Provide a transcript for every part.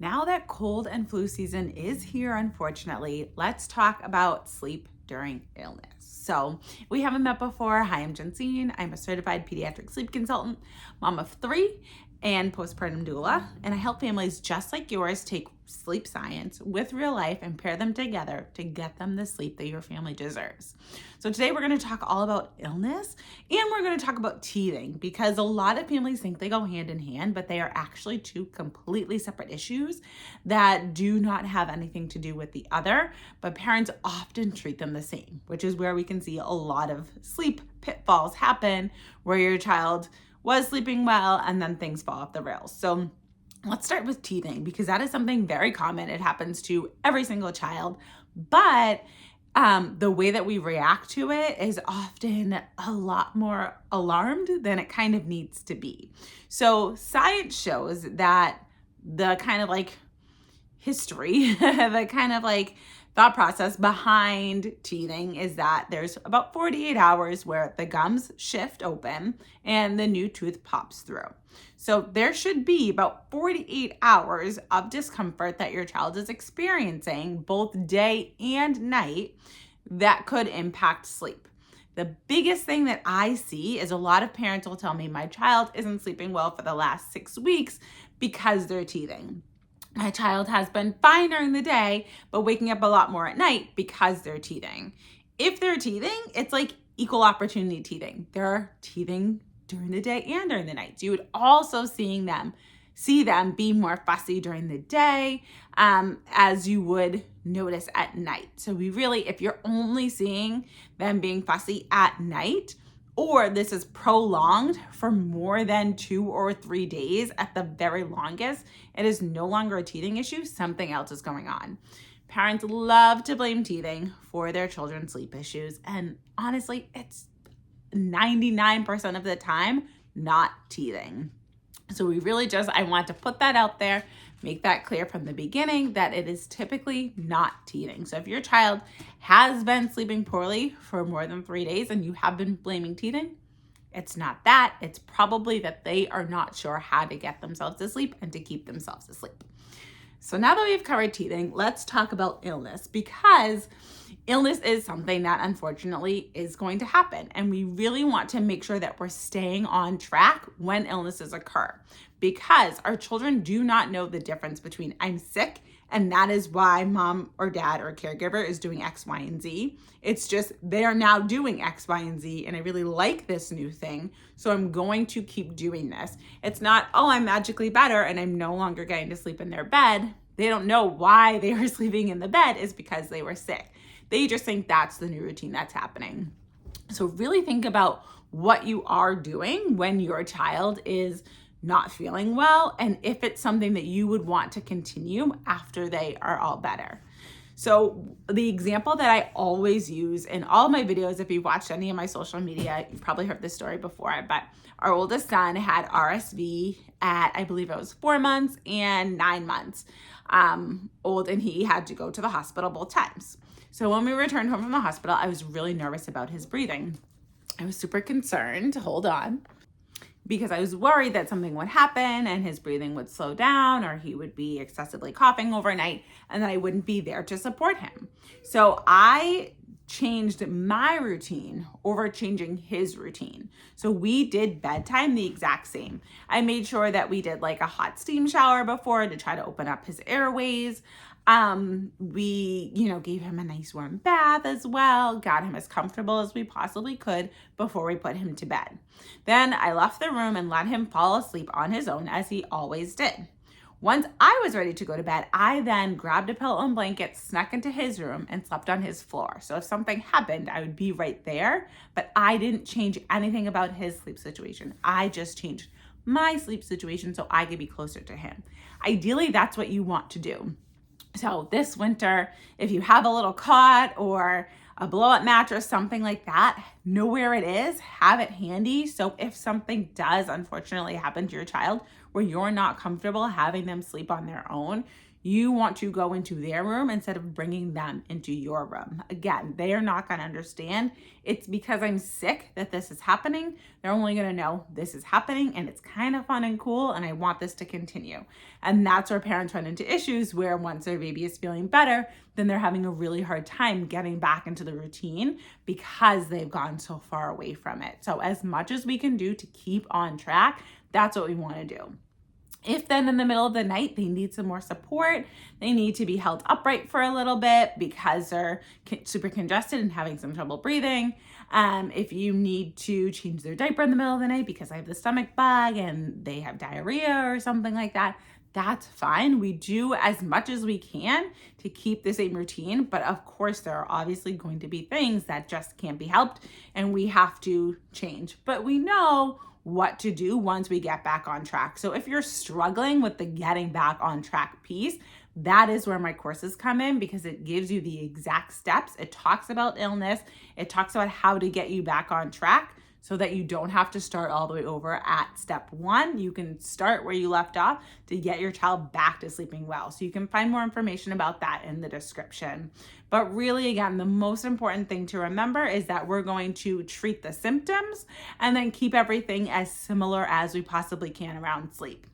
Now that cold and flu season is here, unfortunately, let's talk about sleep during illness. So, we haven't met before. Hi, I'm Jensine. I'm a certified pediatric sleep consultant, mom of 3, and postpartum doula. And I help families just like yours take sleep science with real life and pair them together to get them the sleep that your family deserves. So, today we're going to talk all about illness and we're going to talk about teething because a lot of families think they go hand in hand, but they are actually two completely separate issues that do not have anything to do with the other, but parents often treat them the same, which is where we can see a lot of sleep pitfalls happen where your child was sleeping well and then things fall off the rails. So let's start with teething because that is something very common. It happens to every single child, but the way that we react to it is often a lot more alarmed than it kind of needs to be. So science shows that the kind of like history, the kind of like thought process behind teething is that there's about 48 hours where the gums shift open and the new tooth pops through. So there should be about 48 hours of discomfort that your child is experiencing both day and night that could impact sleep. The biggest thing that I see is a lot of parents will tell me my child isn't sleeping well for the last 6 weeks because they're teething. My child has been fine during the day, but waking up a lot more at night because they're teething. If they're teething, it's like equal opportunity teething. They're teething during the day and during the night. So you would also see them be more fussy during the day as you would notice at night. So if you're only seeing them being fussy at night, or this is prolonged for more than 2 or 3 days at the very longest, it is no longer a teething issue. Something else is going on. Parents love to blame teething for their children's sleep issues. And honestly, it's 99% of the time not teething. So I want to put that out there, make that clear from the beginning that it is typically not teething. So if your child has been sleeping poorly for more than 3 days and you have been blaming teething, it's not that. It's probably that they are not sure how to get themselves to sleep and to keep themselves asleep. So now that we've covered teething, let's talk about illness because illness is something that unfortunately is going to happen. And we really want to make sure that we're staying on track when illnesses occur because our children do not know the difference between I'm sick and that is why mom or dad or caregiver is doing X, Y, and Z. It's just they are now doing X, Y, and Z, and I really like this new thing, so I'm going to keep doing this. It's not, oh, I'm magically better and I'm no longer getting to sleep in their bed. They don't know why they were sleeping in the bed is because they were sick. They just think that's the new routine that's happening. So really think about what you are doing when your child is not feeling well and if it's something that you would want to continue after they are all better. So the example that I always use in all of my videos, if you've watched any of my social media, you've probably heard this story before, but our oldest son had RSV at, I believe it was 4 months and 9 months old, and he had to go to the hospital both times. So when we returned home from the hospital, I was really nervous about his breathing. I was super concerned, hold on, because I was worried that something would happen and his breathing would slow down or he would be excessively coughing overnight and that I wouldn't be there to support him. So I changed my routine over changing his routine. So we did bedtime the exact same. I made sure that we did like a hot steam shower before to try to open up his airways. We, gave him a nice warm bath as well, got him as comfortable as we possibly could before we put him to bed. Then I left the room and let him fall asleep on his own as he always did. Once I was ready to go to bed, I then grabbed a pillow and blanket, snuck into his room and slept on his floor. So if something happened, I would be right there, but I didn't change anything about his sleep situation. I just changed my sleep situation so I could be closer to him. Ideally, that's what you want to do. So this winter, if you have a little cot or a blow-up mattress, something like that, know where it is, have it handy. So if something does unfortunately happen to your child, where you're not comfortable having them sleep on their own, you want to go into their room instead of bringing them into your room. Again, they are not going to understand. It's because I'm sick that this is happening. They're only going to know this is happening and it's kind of fun and cool and I want this to continue. And that's where parents run into issues where once their baby is feeling better, then they're having a really hard time getting back into the routine because they've gone so far away from it. So as much as we can do to keep on track, that's what we want to do. If then in the middle of the night, they need some more support, they need to be held upright for a little bit because they're super congested and having some trouble breathing. If you need to change their diaper in the middle of the night because I have the stomach bug and they have diarrhea or something like that, that's fine. We do as much as we can to keep the same routine, but of course there are obviously going to be things that just can't be helped and we have to change. But we know what to do once we get back on track. So if you're struggling with the getting back on track piece, that is where my courses come in because it gives you the exact steps. It talks about illness. It talks about how to get you back on track so that you don't have to start all the way over at step one. You can start where you left off to get your child back to sleeping well. So you can find more information about that in the description. But really, again, the most important thing to remember is that we're going to treat the symptoms and then keep everything as similar as we possibly can around sleep.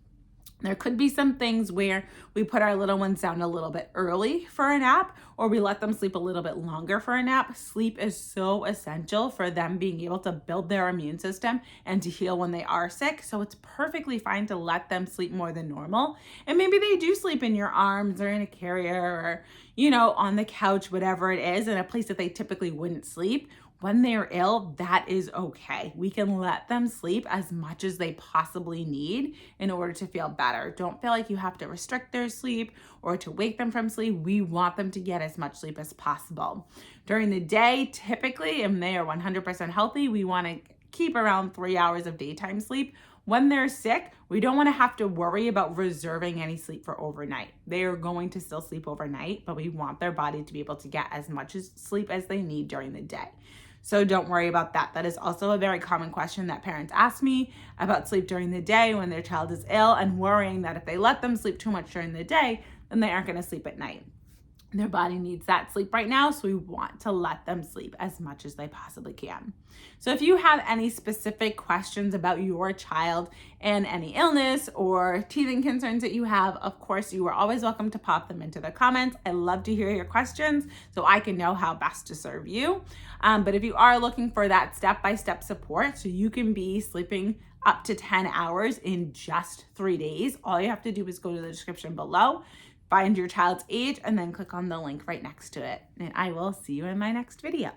There could be some things where we put our little ones down a little bit early for a nap, or we let them sleep a little bit longer for a nap. Sleep is so essential for them being able to build their immune system and to heal when they are sick. So it's perfectly fine to let them sleep more than normal. And maybe they do sleep in your arms or in a carrier or, on the couch, whatever it is, in a place that they typically wouldn't sleep. When they're ill, that is okay. We can let them sleep as much as they possibly need in order to feel better. Don't feel like you have to restrict their sleep or to wake them from sleep. We want them to get as much sleep as possible. During the day, typically, if they are 100% healthy, we want to keep around 3 hours of daytime sleep. When they're sick, we don't want to have to worry about reserving any sleep for overnight. They are going to still sleep overnight, but we want their body to be able to get as much sleep as they need during the day. So don't worry about that. That is also a very common question that parents ask me about sleep during the day when their child is ill and worrying that if they let them sleep too much during the day, then they aren't going to sleep at night. Their body needs that sleep right now, so we want to let them sleep as much as they possibly can. So if you have any specific questions about your child and any illness or teething concerns that you have, of course, you are always welcome to pop them into the comments. I love to hear your questions so I can know how best to serve you. But if you are looking for that step-by-step support so you can be sleeping up to 10 hours in just 3 days, all you have to do is go to the description below, find your child's age, and then click on the link right next to it. And I will see you in my next video.